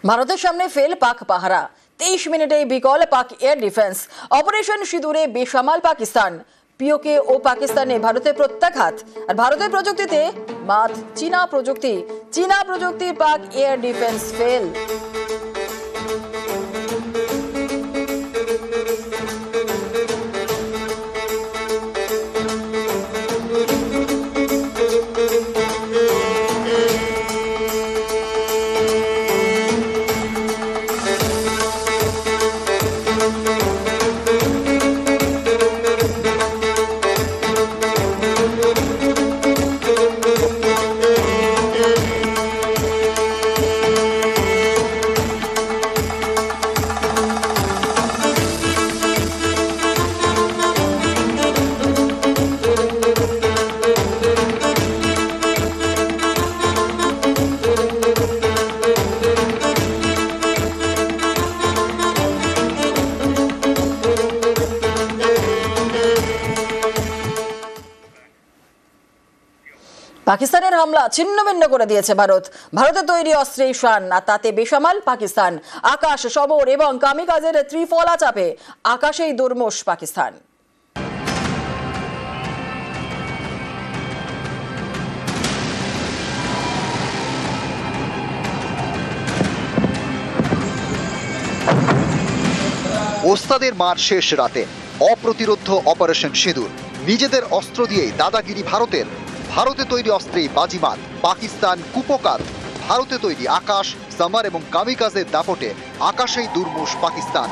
ভারতের সামনে ফেল পাক পাহারা। 23 মিনিটে বিকল পাক এয়ার ডিফেন্স। অপারেশন সিঁদুরে বেসামাল পাকিস্তান। পিওকে ও পাকিস্তানে ভারতের প্রত্যাঘাত। আর ভারতের প্রযুক্তিতে মাত চীনা প্রযুক্তি পাক এয়ার ডিফেন্স ফেল। পাকিস্তানের হামলা ছিন্নভিন্ন করে দিয়েছে ভারতের তৈরি অস্ত্রে শান, আর তাতে বেসামাল পাকিস্তান। আকাশ, শবর এবং কামিকাজের ত্রিফলা চাপে আকাশেই দুর্মুষ পাকিস্তান। ওস্তাদের মার শেষ রাতে অপ্রতিরোধ্য অপারেশন সিঁদুর। নিজেদের অস্ত্র দিয়েই দাদাগিরি ভারতে তৈরি অস্ত্রেই বাজিমাত পাকিস্তান কুপকাত। ভারতে তৈরি আকাশ, সামার এবং কামিকাজের দাপটে আকাশেই দুর্মুষ পাকিস্তান।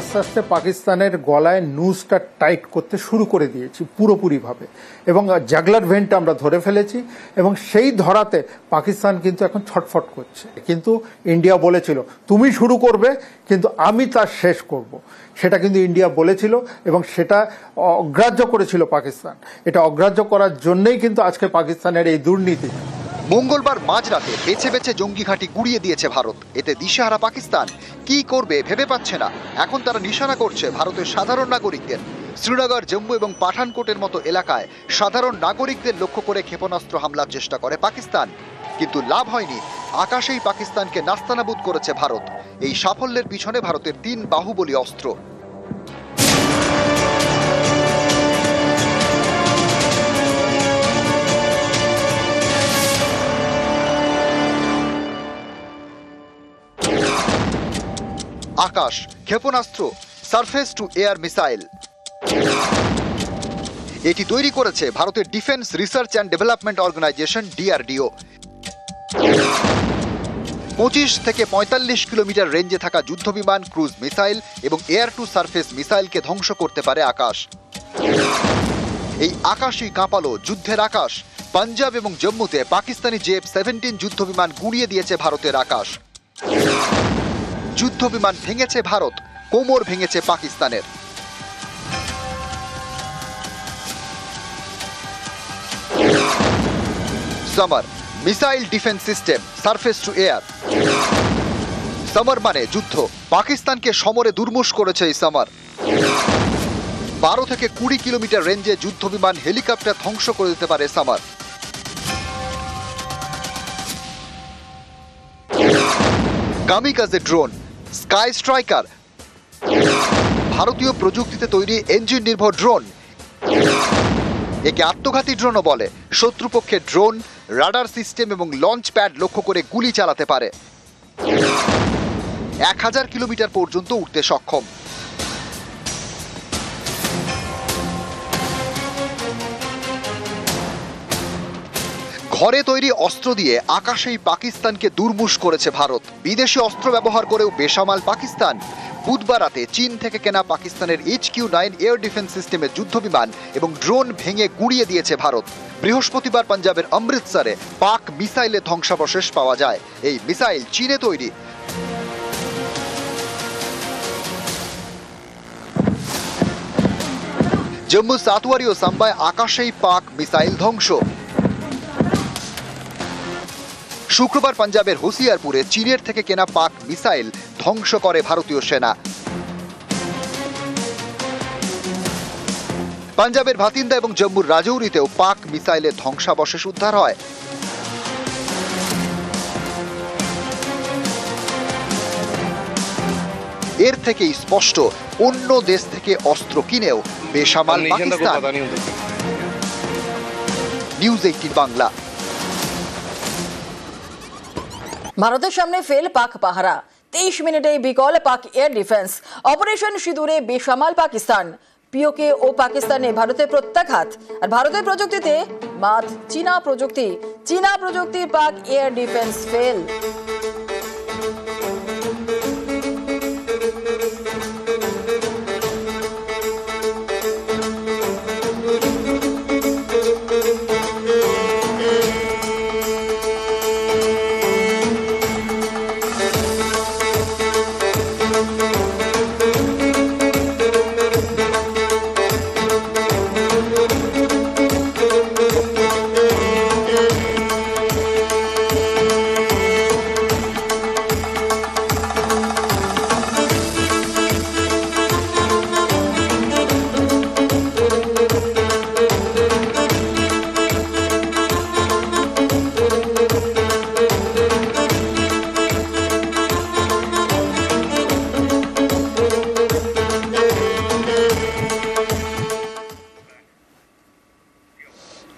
আস্তে আস্তে পাকিস্তানের গলায় নুজটা টাইট করতে শুরু করে দিয়েছি পুরোপুরিভাবে, এবং জাগলার ভেন্ট আমরা ধরে ফেলেছি, এবং সেই ধরাতে পাকিস্তান কিন্তু এখন ছটফট করছে। কিন্তু ইন্ডিয়া বলেছিল তুমি শুরু করবে কিন্তু আমি তার শেষ করব, সেটা কিন্তু ইন্ডিয়া বলেছিল এবং সেটা অগ্রাহ্য করেছিল পাকিস্তান। এটা অগ্রাহ্য করার জন্যই কিন্তু আজকে পাকিস্তানের এই দুর্নীতি। মঙ্গলবার মাঝরাতে বেছে বেছে জঙ্গি ঘাঁটি গুড়িয়ে দিয়েছে ভারত। এতে দিশেহারা পাকিস্তান কি করবে ভেবে পাচ্ছে না। এখন তারা নিশানা করছে ভারতের সাধারণ নাগরিকদের। শ্রীনগর, জম্মু এবং পাঠানকোটের মতো এলাকায় সাধারণ নাগরিকদের লক্ষ্য করে ক্ষেপণাস্ত্র হামলার চেষ্টা করে পাকিস্তান, কিন্তু লাভ হয়নি। আকাশেই পাকিস্তানকে নাস্তানাবুদ করেছে ভারত। এই সাফল্যের পিছনে ভারতের 3 বাহুবলী অস্ত্র। আকাশ ক্ষেপণাস্ত্র, সারফেস টু এয়ার মিসাইল। এটি তৈরি করেছে ভারতের defence research and development organisation DRDO। 25 থেকে 45 কিলোমিটার রেঞ্জে থাকা যুদ্ধবিমান, ক্রুজ মিসাইল এবং এয়ার টু সারফেস মিসাইলকে ধ্বংস করতে পারে আকাশ। এই আকাশই কাঁপালো যুদ্ধের আকাশ। পাঞ্জাব এবং জম্মুতে পাকিস্তানি JF-17 যুদ্ধবিমান গুঁড়িয়ে দিয়েছে ভারতের আকাশ। যুদ্ধবিমান ভেঙেছে ভারত, কোমর ভেঙেছে পাকিস্তানের। Summer missile defence system, surface two air. Summer মানে যুদ্ধ। পাকিস্তানকে সমরে দুর্মুষ করেছে এই সামার। 12 থেকে 20 কিলোমিটার রেঞ্জে যুদ্ধবিমান, হেলিকপ্টার ধ্বংস করে দিতে পারে summer. Kamikaze drone, sky striker, ভারতীয় প্রযুক্তিতে তৈরি ইঞ্জিন নির্ভর ড্রোন। একে আত্মঘাতী ড্রোনও বলে। শত্রুপক্ষের ড্রোন, রাডার সিস্টেম এবং লঞ্চ প্যাড লক্ষ্য করে গুলি চালাতে পারে। 1000 কিলোমিটার পর্যন্ত উঠতে সক্ষম। ঘরে তৈরি অস্ত্র দিয়ে আকাশেই পাকিস্তানকে দুর্মুষ করেছে ভারত। বিদেশি অস্ত্র ব্যবহার করেও বেসামাল পাকিস্তান। বুধবার রাতে চীন থেকে কেনা পাকিস্তানের HQ-9 এয়ার ডিফেন্স সিস্টেমের যুদ্ধবিমান এবং ড্রোন ভেঙে গুঁড়িয়ে দিয়েছে ভারত। বৃহস্পতিবার পাঞ্জাবের অমৃতসরে পাক মিসাইলের ধ্বংসাবশেষ পাওয়া যায়। এই মিসাইল চীনে তৈরি। জম্মু, সাতওয়ারি ও সাম্বায় আকাশেই পাক মিসাইল ধ্বংস। শুক্রবার পাঞ্জাবের হোসিয়ারপুরে চীনের থেকে কেনা পাক মিসাইল ধ্বংস করে ভারতীয় সেনা। পাঞ্জাবের ভাতিন্দা এবং জম্মুর রাজৌরিতেও পাক মিসাইলের ধ্বংসাবশেষ উদ্ধার হয়। এর থেকেই স্পষ্ট অন্য দেশ থেকে অস্ত্র কিনেও বেসামাল পাকিস্তান। নিউজ 18 বাংলা। ভারতের সামনে ফেল পাক পাহারা, 23 মিনিটে বিকল পাক এয়ার ডিফেন্স। অপারেশন সিঁদুরে বেসামাল পাকিস্তান। পিওকে ও পাকিস্তানে ভারতের প্রত্যাঘাত, আর ভারতের প্রযুক্তিতে মাত চীনা প্রযুক্তি পাক এয়ার ডিফেন্স ফেল।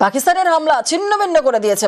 পাকিস্তানের হামলা ছিন্নভিন্ন করে দিয়েছে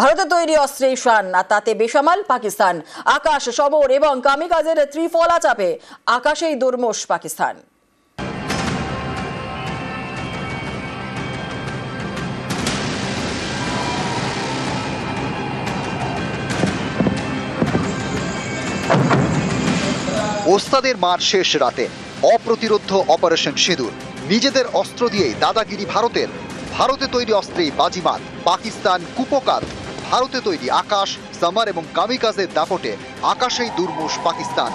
ভারতের তৈরি অস্ত্রেই শান, আর তাতে বেসামাল পাকিস্তান। আকাশ, সমর এবং কামিকাজের ত্রিফলা চাপে আকাশেই দুর্মুষ পাকিস্তান। ওস্তাদের মার শেষ রাতে অপ্রতিরোধ্য অপারেশন সিঁদুর। নিজেদের অস্ত্র দিয়েই দাদাগিরি ভারতে তৈরি অস্ত্রেই বাজিমাত পাকিস্তান কুপকাত। ভারতে তৈরি আকাশ, সামার এবং কামিকাজের দাপটে আকাশেই দুর্মুষ পাকিস্তান।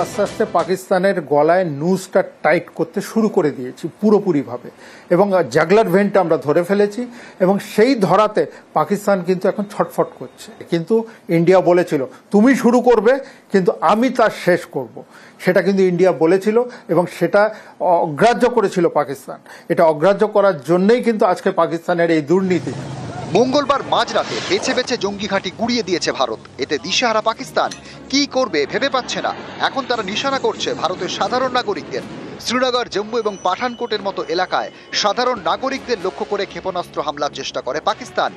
আস্তে আস্তে পাকিস্তানের গলায় নুজটা টাইট করতে শুরু করে দিয়েছি পুরোপুরিভাবে, এবং জাগলার ভেন্ট আমরা ধরে ফেলেছি, এবং সেই ধরাতে পাকিস্তান কিন্তু এখন ছটফট করছে। কিন্তু ইন্ডিয়া বলেছিল তুমি শুরু করবে কিন্তু আমি তার শেষ করব, সেটা কিন্তু ইন্ডিয়া বলেছিল এবং সেটা অগ্রাহ্য করেছিল পাকিস্তান। এটা অগ্রাহ্য করার জন্যই কিন্তু আজকে পাকিস্তানের এই দুর্নীতি। মঙ্গলবার মাঝরাতে বেছে বেছে জঙ্গি ঘাঁটি গুড়িয়ে দিয়েছে ভারত। এতে দিশেহারা পাকিস্তান কি করবে ভেবে পাচ্ছে না। এখন তারা নিশানা করছে ভারতের সাধারণ নাগরিকদের। শ্রীনগর, জম্মু এবং পাঠানকোটের মতো এলাকায় সাধারণ নাগরিকদের লক্ষ্য করে ক্ষেপণাস্ত্র হামলার চেষ্টা করে পাকিস্তান,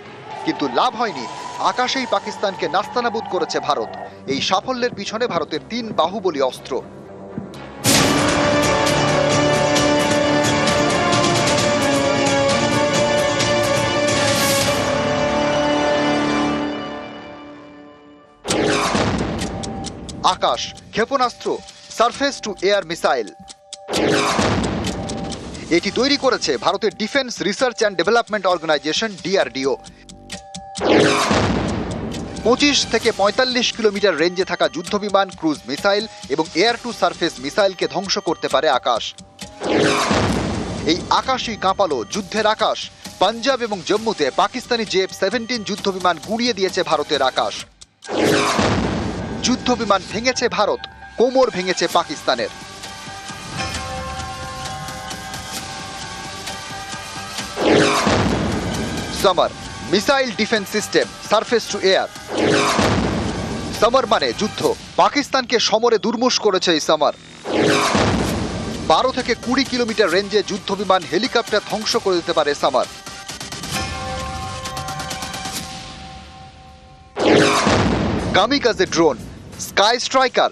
কিন্তু লাভ হয়নি। আকাশেই পাকিস্তানকে নাস্তানাবুদ করেছে ভারত। এই সাফল্যের পিছনে ভারতের 3 বাহুবলী অস্ত্র। আকাশ ক্ষেপণাস্ত্র, সারফেস টু এয়ার মিসাইল। এটি তৈরি করেছে ভারতের defence research and development organisation DRDO। 25 থেকে 45 কিলোমিটার রেঞ্জে থাকা যুদ্ধবিমান, ক্রুজ মিসাইল এবং এয়ার টু সারফেস মিসাইলকে ধ্বংস করতে পারে আকাশ। এই আকাশই কাঁপালো যুদ্ধের আকাশ। পাঞ্জাব এবং জম্মুতে পাকিস্তানি JF-17 যুদ্ধবিমান গুঁড়িয়ে দিয়েছে ভারতের আকাশ। যুদ্ধবিমান ভেঙেছে ভারত, কোমর ভেঙেছে পাকিস্তানের। Summer missile defence system, surface two air. Summer মানে যুদ্ধ। পাকিস্তানকে সমরে দুর্মুষ করেছে এই সামার। 12 থেকে 20 কিলোমিটার রেঞ্জে যুদ্ধবিমান, হেলিকপ্টার ধ্বংস করে দিতে পারে summer. Kamikaze drone, sky striker,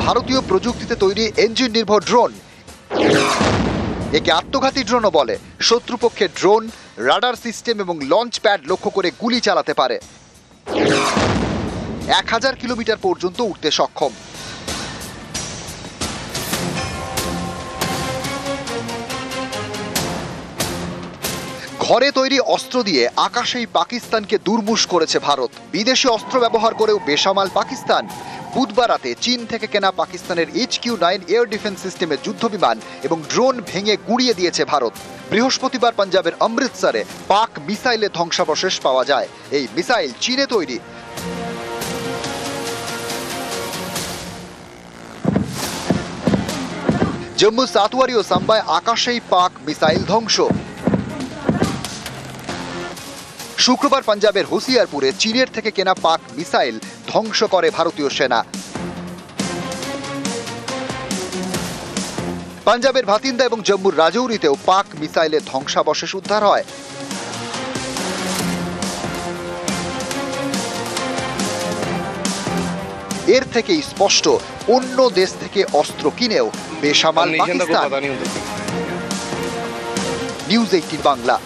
ভারতীয় প্রযুক্তিতে তৈরি ইঞ্জিন নির্ভর ড্রোন। একে আত্মঘাতী ড্রোনও বলে। শত্রুপক্ষের ড্রোন, রাডার সিস্টেম এবং লঞ্চ প্যাড লক্ষ্য করে গুলি চালাতে পারে। 1000 কিলোমিটার পর্যন্ত উঠতে সক্ষম। ঘরে তৈরি অস্ত্র দিয়ে আকাশেই পাকিস্তানকে দুর্মুষ করেছে ভারত। বিদেশি অস্ত্র ব্যবহার করেও বেসামাল পাকিস্তান। বুধবার রাতে চীন থেকে কেনা পাকিস্তানের HQ-9 এয়ার ডিফেন্স সিস্টেমের যুদ্ধবিমান এবং ড্রোন ভেঙে গুঁড়িয়ে দিয়েছে ভারত। বৃহস্পতিবার পাঞ্জাবের অমৃতসরে পাক মিসাইলের ধ্বংসাবশেষ পাওয়া যায়। এই মিসাইল চীনে তৈরি। জম্মু সাতওয়ারি ও সাম্বায় আকাশেই পাক মিসাইল ধ্বংস। শুক্রবার পাঞ্জাবের হোসিয়ারপুরে চীনের থেকে কেনা পাক মিসাইল ধ্বংস করে ভারতীয় সেনা। পাঞ্জাবের ভাতিন্দা এবং জম্মুর রাজৌরিতেও পাক মিসাইলের ধ্বংসাবশেষ উদ্ধার হয়। এর থেকেই স্পষ্ট অন্য দেশ থেকে অস্ত্র কিনেও বেসামাল পাকিস্তান। নিউজ 18 বাংলা।